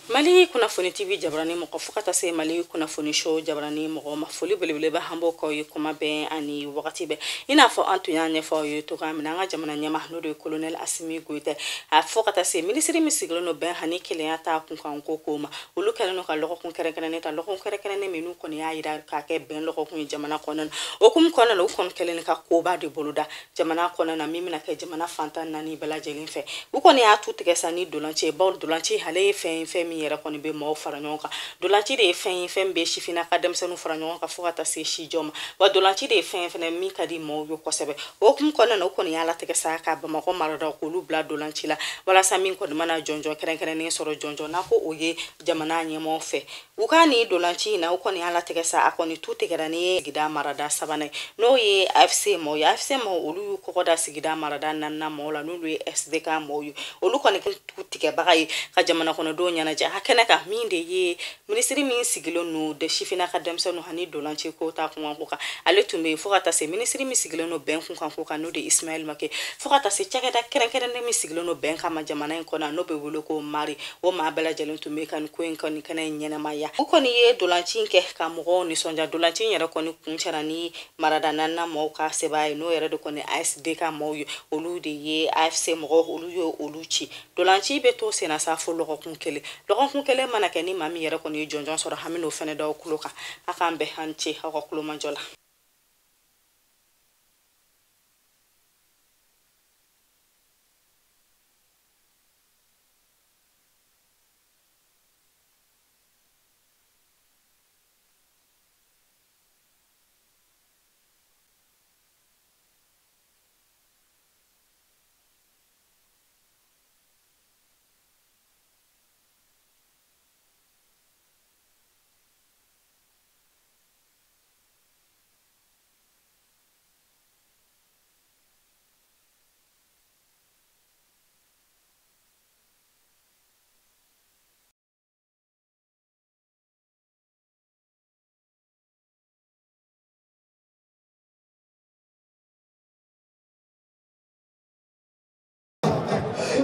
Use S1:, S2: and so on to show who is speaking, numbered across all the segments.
S1: Mali kunnafoni TV jabarani mɔgɔ fo ka taa se Mali kunnafoni show jabarani mɔgɔ ma foli belebele bɛ an b'o k'aw ye kuma bɛɛ ani wagati bɛɛ i n'a fɔ an tun y'a ɲɛfɔ aw ye cogoya min na an ka jamana ɲɛma n'o de ye colonel Asimi Goyita a fɔ ka taa se minisiri min sigilen don bɛn ani kelenya ta kunkan ko ma olu kɛlen don ka lɔgɔkun kɛrɛnkɛrɛnnen ta lɔgɔkun kɛrɛnkɛrɛnnen min n'u kɔni y'a yira k'a kɛ bɛn lɔgɔkun ye jamana kɔnɔna na o hukumu kɔnɔna na u kɔni kɛlen ka koba de boloda jamana kɔnɔna na min bɛna kɛ jamana fantan naani bɛɛ lajɛlen fɛ u kɔni y'a tu tigɛ sa ni dolanci ye bawo dolanci ale ye fɛn min yɛrɛ kɔni bɛ mɔgɔw fara ɲɔgɔn kan dolanci de ye fɛn bɛ sifina ka denmisɛnninw fara ɲɔgɔn kan fo ka taa se sijɔ ma wa dolanci de ye fɛn fɛnɛ min ka di mɔgɔw ye kosɛbɛ o hukumu kɔnɔna na u kɔni y'a latigɛ sa ka Bamakɔ marada k'olu bila dolanci la walasa min kɔni mana jɔnjɔn kɛrɛnkɛrɛnnen sɔrɔ jɔnjɔn n'a ko o ye jamana ɲɛmɔgɔw fɛ u ka ni dolanci in na u kɔni y'a latigɛ sa a kɔni tu tigɛra ni sigida marada sabanan n'o ye AFC mɔgɔw ye AFC mɔgɔw olu y'u kɔkɔ da sigida marada naaninan mɔgɔw la n'olu ye SDK mɔgɔw ye olu kɔni tu tigɛbaga ye ka jamana kɔnɔdenw ɲɛnajɛ a kɛnɛ kan min de ye minisiri min sigilen no de sifina ka denmisɛnninw hani dolanci ko ta kunkan ko kan ale tun bɛ fo ka taa se minisiri min sigilen no bɛn kunkan ko kan n'o de Ismail Make fo ka taa se cakɛda kɛrɛnkɛrɛnnen min sigilen no bɛn kama jamana in kɔnɔ n'o bɛ wele ko mari o maa bɛɛ lajɛlen tun bɛ ka nin ko in kɔni kɛnɛ ɲɛnɛmaya u kɔni ye dolanci kɛ ka mɔgɔw nisɔndiya dolanci yɛrɛ kɔni kun cɛra ni marada naaninan mɔgɔw ka sɛbɛn ye n'o yɛrɛ de kɔni ASDK mɔgɔw ye olu de ye AFC mɔgɔw olu ye olu ci dolanci bɛ to senna sa fo lɔgɔkun kelen mana kɛ ni maa min yɛrɛ kɔni ye jɔnjɔn sɔrɔ hami n'o fɛnɛ daw kulo kan a k'an bɛɛ han ce aw ka kulomajɔ la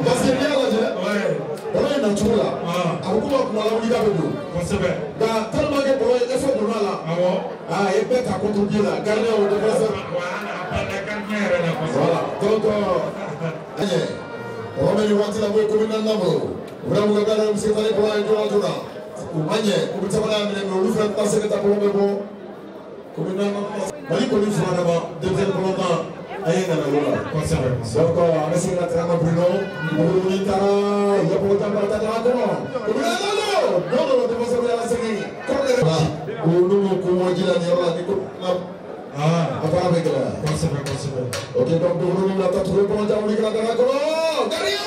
S2: Parce que bien ouais. On est dans tout là. Ah, beaucoup de gens qui ont tellement que pour les efforts de là. Ah, il peut à contre-pied là. Gardez au défenseur. Voilà. Donc, on va lui voir la voie communale là. Vraiment, vous regardez, vous allez pour aller dans la ou manière, vous savez, vous faites passer l'état pour le bon. Communal, Mali connu sur la main, deuxième commandant. Aïe, donc, on va essayer de faire un Bruno. On va faire un peu de temps. Non, défenseur de la série. Comme les gens. Comment dire la nuit. Ah, avec la. Ok, donc, on va trouver pour dire on est là dans la colonne. Derrière,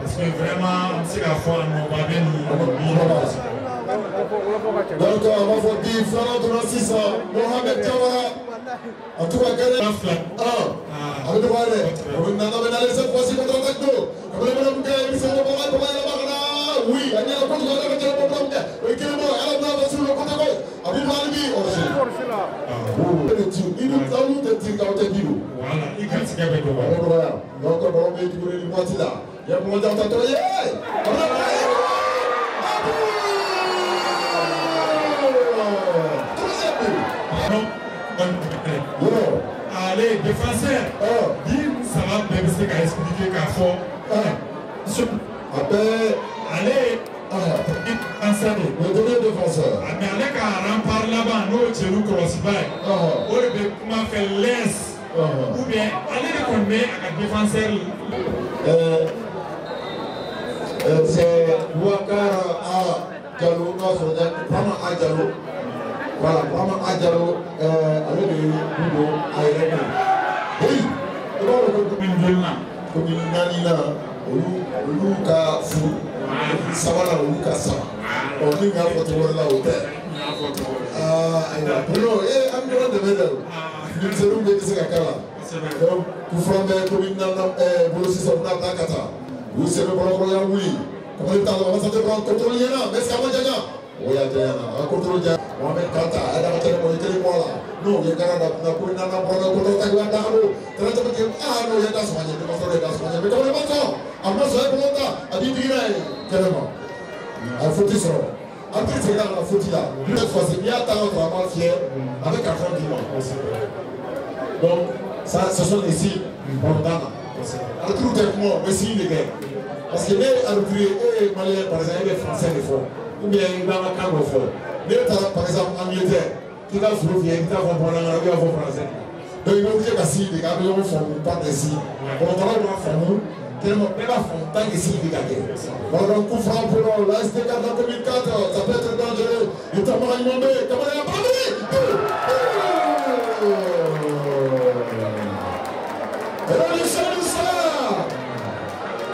S3: parce que vraiment, c'est la fois on va bien
S2: donc on va vous dire Flanand de 6 ans, Mohamed Diawara, en tout cas gagné avec le Valais, on va aller cette fois-ci contre Tacto, comme le bonhomme qui s'est reparé pour aller là-bas, oui, il y a un contre avec le bonhomme, et qui est mort, elle a sur le côté gauche, Abou Malibi, il nous a eu des tirs dans le début.
S3: Voilà, il a tiré avec le ballon.
S2: Donc on va mettre le moitié là. Il y a pour le temps de
S3: allez, défenseur, ça va bien se expliquer qu'à fond. Allez,
S2: le deuxième défenseur.
S3: Mais allez, quand on parle là-bas, nous, c'est nous cross by. On peut comment faire laisse. Ou bien, allez, qu'on met à défenseur.
S2: C'est Ouakar à Diallo, vraiment à Diallo. Voilà, vraiment à Diallo, avec le Boudo à Irène. Oui, comme une nanina, Oluka Fou, Savana Oluka Sama. On dit qu'il y a un là au terre.
S3: votre.
S2: Bruno, I'm going to the middle. Nous serons bien ici à Kala. Donc, pour former comme une bolosi sur la Takata. Vous savez, pour la oui. Comment il t'a dit, on va s'en prendre contrôle Yana, mais c'est comment Yana? Oui, Yana, un contrôle Yana. Mohamed Kata, elle a été monitée moi là. Non, il y a Canada, on a pour une nana pour le contrôle Taguadaro. Tu vas te dire, ah non, il y a des soignés, tu vas faire des soignés. Mais comment les gens? Après, ça va pour longtemps. A dit, carrément. Un foutu sur. Après, c'est dans la faute là. Cette fois-ci, il y a un temps vraiment fier avec un fond d'imam. Donc, ça, ce sont des signes importants. Le trou de moi, mais si les gars. Parce que les Algériens et Maliens, par exemple, les Français les font. Ou bien ils vont à Cameroun font. Mais par exemple, en Angleterre, qui va se trouver, qui va comprendre l'anglais, qui va comprendre français. Donc, ils vont dire que si les gars, ils vont faire pas des signes. Pour le temps, ils vont faire nous. Tellement pas tant que si les gars. Voilà, donc, coup franc pour la SDK dans 2004, ça peut être dangereux. Il t'a mal demandé, comment il a pas dit? Réduction du score!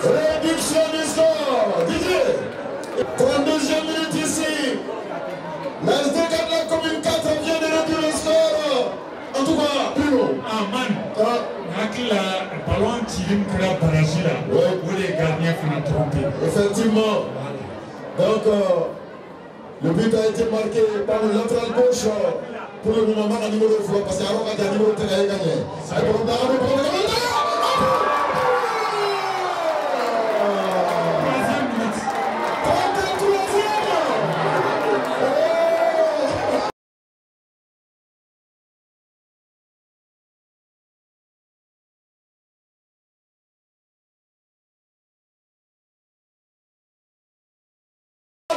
S2: Réduction du score! Didier! 32e minute ici. La SDK de la commune 4 vient de réduire le score. En tout cas, Bruno.
S3: Ah, man. Le ballon tiré pour la barrage là. Où les gardiens font tromper.
S2: Effectivement. Donc, le but a été marqué par le latéral gauche pour le moment à numéro 3 parce qu'il y a un numéro 3 qui a gagné.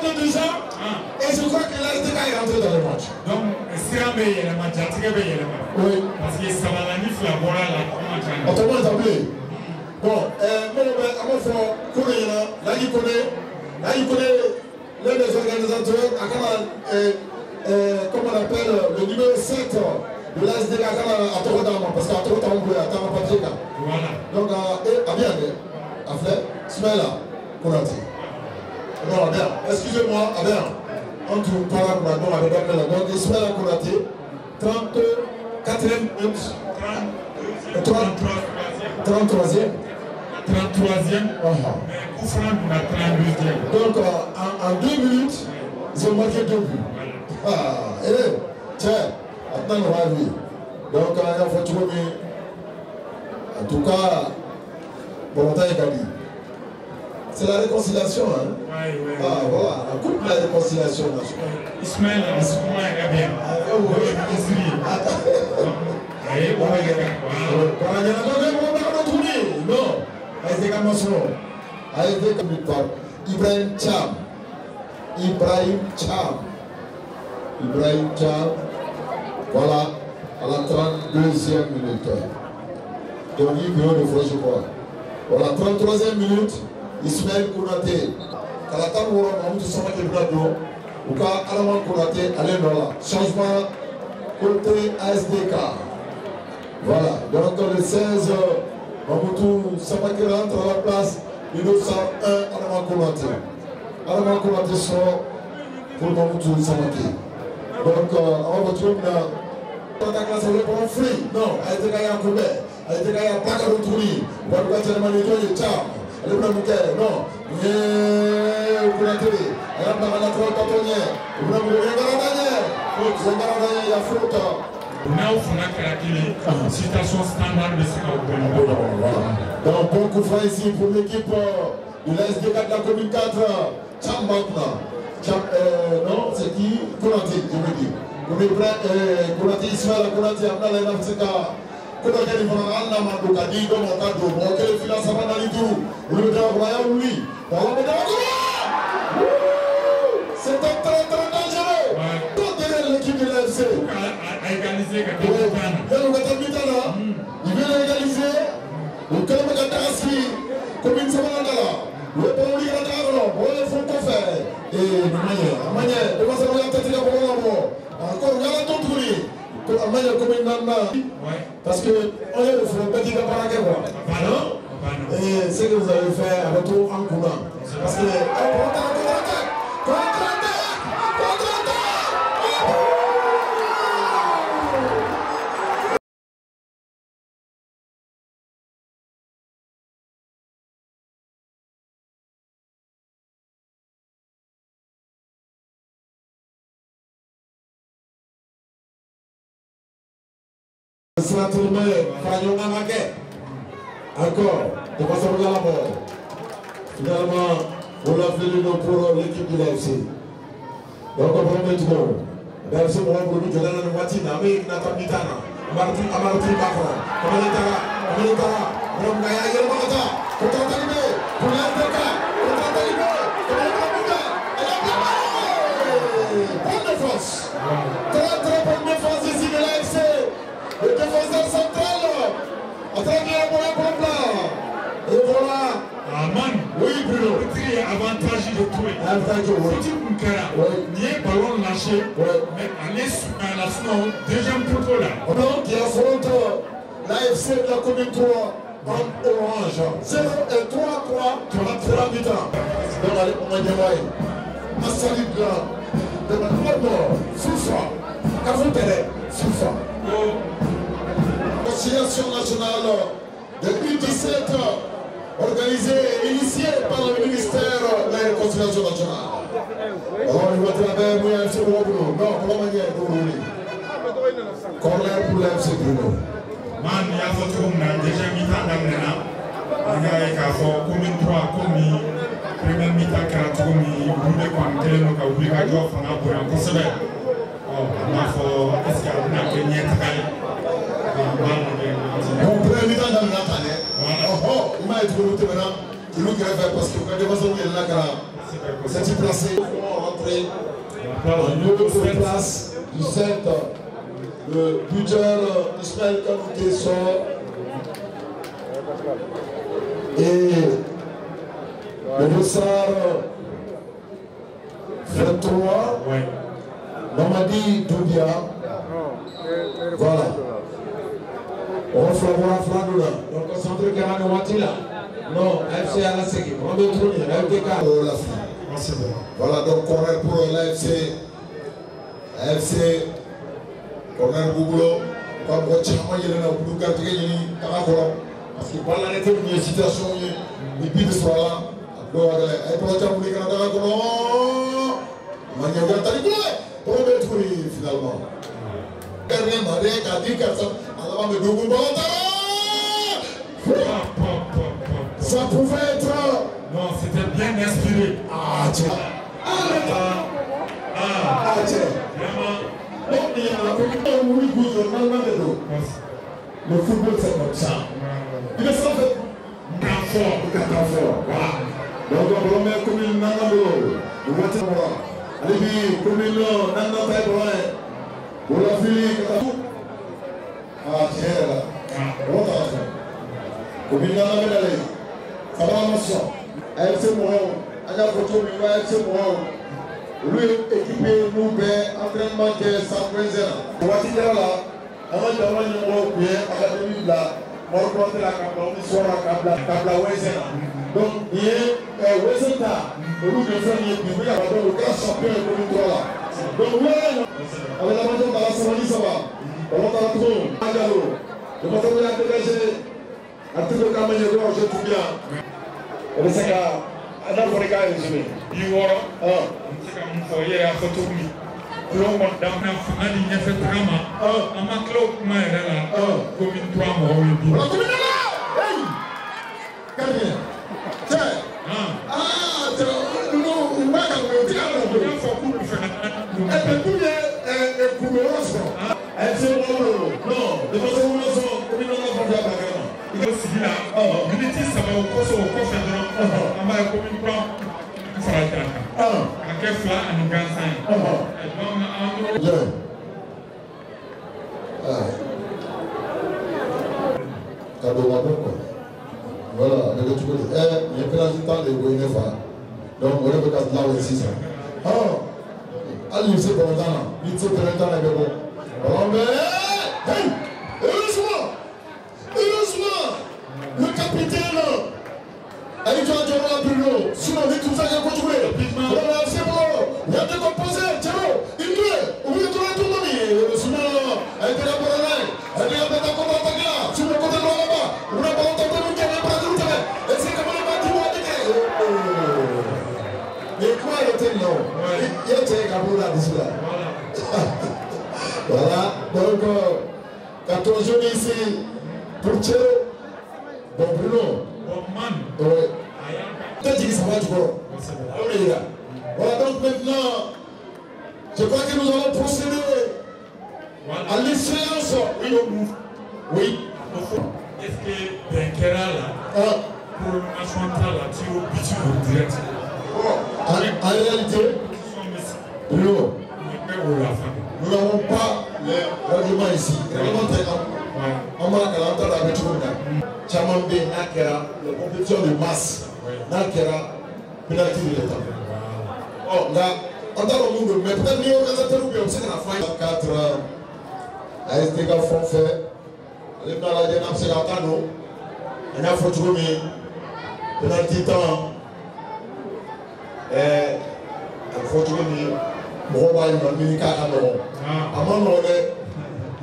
S2: Déjà, et je crois que l'ASDK est rentré dans le match.
S3: Donc, c'est un meilleur match, c'est un meilleur match.
S2: Oui.
S3: Parce que ça va la nif la bola là.
S2: Autrement établi. Bon, à mon frère, là il connaît l'un des organisateurs, comme on appelle le numéro 7 de l'ASDK à Torodama, parce qu'à Torodama, on peut attendre un papier.
S3: Voilà.
S2: Donc, à bien, à Fleur, Smela, Konati. Non, bien, excusez-moi, bien, entre Paraguay, avec Dakar, donc Ismaël Konaté, 34e minute, 33e.
S3: 33e, mais Koufran a 32e.
S2: Donc, en 2 minutes, ils ont marqué 2 buts. Ah, et tiens, maintenant on va lui. Donc, il faut trouver, en tout cas, Volontaire et Gabi. C'est la réconciliation, hein?
S3: Oui.
S2: Ah, voilà, la coupe la réconciliation.
S3: Ismaël, est bien. Non, Ibrahim Cham. Voilà, à la 32e minute. Donc, il peut le faire, je crois. Voilà, 33e minute. Ismaël Konaté, Kalatan Wora Mamoudou Samake Blado, ou ka Alaman Konaté, allez là, changement côté ASDK. Voilà, donc le 16, Mamoudou Samake rentre à la place, 1901, Alaman Konaté. Alaman Konaté sort pour Mamoudou Samake. Donc, on va trouver dans la classe de free. Non, ASDK y a un couvert, ASDK y a pas qu'à retourner. On va voir tellement les deux, les tchams. Le premier non, pour la télé, elle a pas la trop patronnière, le premier il y a faute. Now, on a la citation standard de ce qu'on
S2: donc, bon coup franc ici pour l'équipe de la SDK de la commune 4, Chambakna. Non, c'est qui? Konaté, je veux dire. Konaté, Ismaël Konaté, Abdallah Nafsika. Quand on a dit qu'on a dit qu'on a dit qu'on a dit c'est très dangereux. Tout derrière l'équipe de l'AFC. Il vient égaliser. Le club de Kataraski, comme une semaine le bon ligue de Carlo, le fond qu'on fait. Et de manière, de façon à tête de encore, il y a un autre truc. Parce que on est le petit camarade. Et ce que vous avez fait à retour en courant. Parce que contre-attaque. sera tourné, Fagnon Mamaké. Encore, de façon à la mort. Finalement, on l'a fait pour l'équipe de l'AFC. Donc, on va mettre bon. L'AFC, on va vous dire, on a une moitié, on a une tamitana. Amarti Macron. On est là, on est là. On a gagné le Malata. On est arrivé. On est arrivé. On est arrivé. Bonne défense. Très bonne défense ici de l'AFC. Le défenseur central. A très bien pour plat. Et voilà.
S4: Aman.
S2: Oui, Bruno.
S4: Le tri est avantageux de tout.
S2: Avantageux, oui.
S4: Petit Moukara.
S2: Oui.
S4: Ni un ballon lâché.
S2: Oui.
S4: Mais aller sur la snow, deuxième poteau là.
S2: Donc, il affronte l'AFC de la commune 3 en orange. 0 et 3-3 pour la mi-temps. Donc, allez, on va démarrer. Massali Blanc. De la Nord, FIFA. Cavoutere, FIFA. Conciliation nationale de U17 organisée et initiée par le ministère de la Réconciliation nationale. Alors, il va travailler pour l'AFC Bruno. Non, pour la manière de rouler. Corner pour l'AFC Bruno.
S4: Man, il y a votre homme déjà mi-temps d'Amnena. Il y a qu'à faire commune 3, commune. Première mi-temps qui a tourné, vous voulez qu'on ait un obligatoire pour un conseil. Oh, on a fait, qu'est-ce qu'il y a un dernier travail.
S2: Mon premier mi-temps dans le Natané. Oh, il m'a été remonté maintenant. Il nous grève parce que quand il va sortir de la cara, c'est placé pour rentrer en lieu de place du centre. Le buteur Ismaël Kanouté sort. Et le Bessar fait 3. Mamadi Doubia. Voilà. On va voir Fladoula. Donc, concentré Karane Watila. Non, FC à la séquille. On va tourner. FDK. Voilà, donc corner pour l'AFC. AFC. Corner Bouboulo. Comme Rochama, il y a un boulot qui est parce qu'il parle en été d'une situation, il dit de soi là. Donc, il peut être un boulot qui est on va trouver finalement. Dernier marié qui a dit que ça va me double. Ça pouvait être.
S4: Non, c'était bien inspiré.
S2: Ah, tiens. Ah, tiens.
S4: Vraiment.
S2: Donc, il y a un peu normalement de l'eau. Le football, c'est comme ça. Il est sans fait. Fort. Voilà. Donc, on va mettre comme une nanalo. Le voiture, voilà. Allez, commune Nana Taïboin, pour la fille, ah, tiens, là. Bon, t'as fait. Commune Nana Médalé, ça va la motion. AFC Moron, Aja Photo, mais AFC Moron. Lui, équipé, nous, entraînement qui est sans présent. On va dire là, avant de avoir un numéro bien, académie là, on va prendre la Kabla, on soit la Kabla Wezena. Donc, il y a Wezena. Le loup de frère est publié à le grand champion de commune 3 là. Donc oui, avec la maison dans la Somalie, ça va. On va dans la trône, Magalo. Le matin de la dégagé, à tout le caméra, je tout bien. Et c'est qu'à n'importe quel résumé.
S4: Il y aura, c'est comme il faut y aller à photo. L'homme dans la finale, il y a fait drama. À ma cloque, ma là, commune 3, moi, oui.
S2: La commune là! Hey! Gardien! Tiens! Voilà, il y a plein de temps de Goïnefa. Donc, on est là aussi. Alors, allez, c'est pour longtemps. Il faut que longtemps, il est bon. Alors, mais, hey, heureusement, le capitaine, avec Jean-Jean Bruno, sinon, il tout ça, il a continué. Voilà, c'est bon. Il y a décomposé, tiens, il doit, on veut trouver tout le monde. Sinon, avec la Borolai, avec la contre-attaque là, sur le côté droit là-bas, on a pas entendu le qui avait pas de route. Et c'est comme le bâtiment a dit. Mais quoi le thème non? Il y a un Kaboula d'ici là. Voilà, donc,
S3: 14 jeunes ici pour Tchéro. Bon, Bruno.
S4: Bon, man.
S3: Oui. Peut-être que ça va du coup. Voilà, donc maintenant, je crois que nous allons procéder à l'échéance. Oui, oui.
S4: Est-ce que Benkera là, pour le match mental, là, tu es au but direct?
S3: En réalité, Bruno, nous n'avons pas le règlement ici. Le règlement est on va l'entendre avec tout le monde. Chamambe, Nakera, la compétition de masse. Nakera, pénalité de l'État. Oh, là, on a le monde, mais peut-être les organisateurs ou bien on sait qu'on a fait 4 ASDK font fait. Les gens là, ils ont fait un cadeau. On a fait tout le monde. Pénalité temps. Il faut tout le monde. Bon, bah, il m'a mis 4 à l'euro. Avant, on est.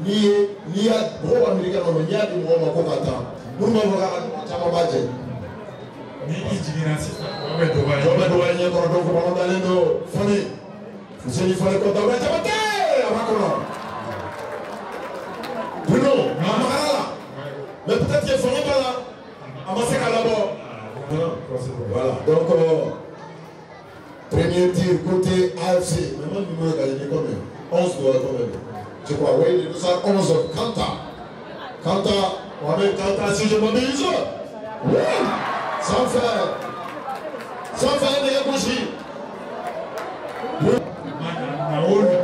S3: Ni ya gros américain non ni ya du gros mako kata nous m'avons chama baje
S4: ni ijiginasi on va doba
S3: ni ko donc on va aller no foni fuseli fole ko doba chamate abakono Bruno mamara mais peut-être qu'il faut pas là amasser à là-bas voilà donc premier tir côté AFC maintenant numéro gagné combien 11 doigts quand même. Je crois, oui, nous sommes 11. Kanta, Mohamed Kanta, si je m'abuse. Oui, sans faire des ébauchis.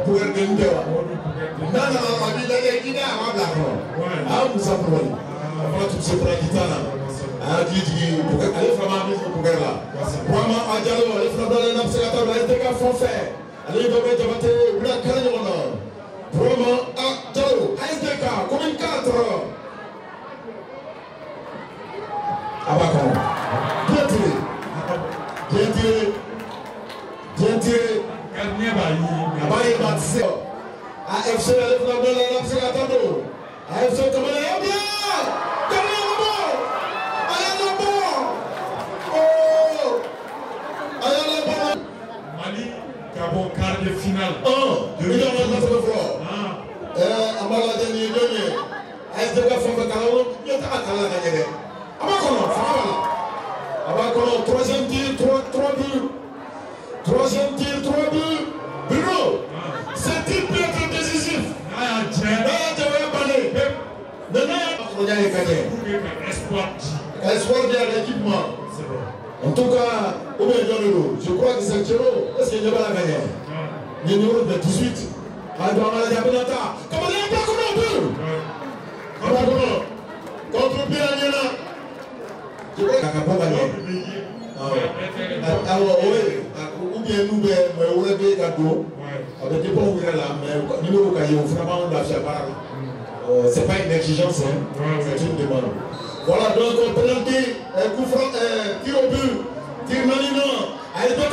S3: Pour être une guerre. Non, on dit qu'il y a un blague. Ah, vous savez, on va tout se prendre la guitare. Ah, dit, pour aller faire ma mise pour guerre là. Vraiment, à Diallo, les frères dans les nappes, c'est la table, les dégâts font faire. Allez, demain, tu vas te blanc, carrément. Vraiment, à Diallo, ASDK, commune 4. Abakon. Bien tiré. Bien tiré. Bien tiré. Abaye Matisse. AFC, les frères dans les nappes, c'est la table. AFC, comment est bien?
S4: Gabon quart de finale.
S3: De millions de fois. Amala dernier dernier. ASDK Fonka Kalao, il y a un Kala gagné. Abakono, Fabala. Abakono, troisième tir, 3 buts. Troisième tir, 3 buts. Bruno, ce tir peut être décisif. Espoir de l'équipement. En tout cas, je crois que c'est Tchéro. Est-ce qu'il n'y a pas la gagné? Le numéro de 18. Comment il y a pas contre Piranina. Je crois qu'il n'y a pas gagné. Ou bien nous, mais on a des cadeaux. Avec des bons là, mais numéro cahier, vraiment, on doit faire pareil. C'est pas une exigence, c'est une demande. Voilà, donc, pénalité, coup franc, tir au but, tir malinant. Allez, donc,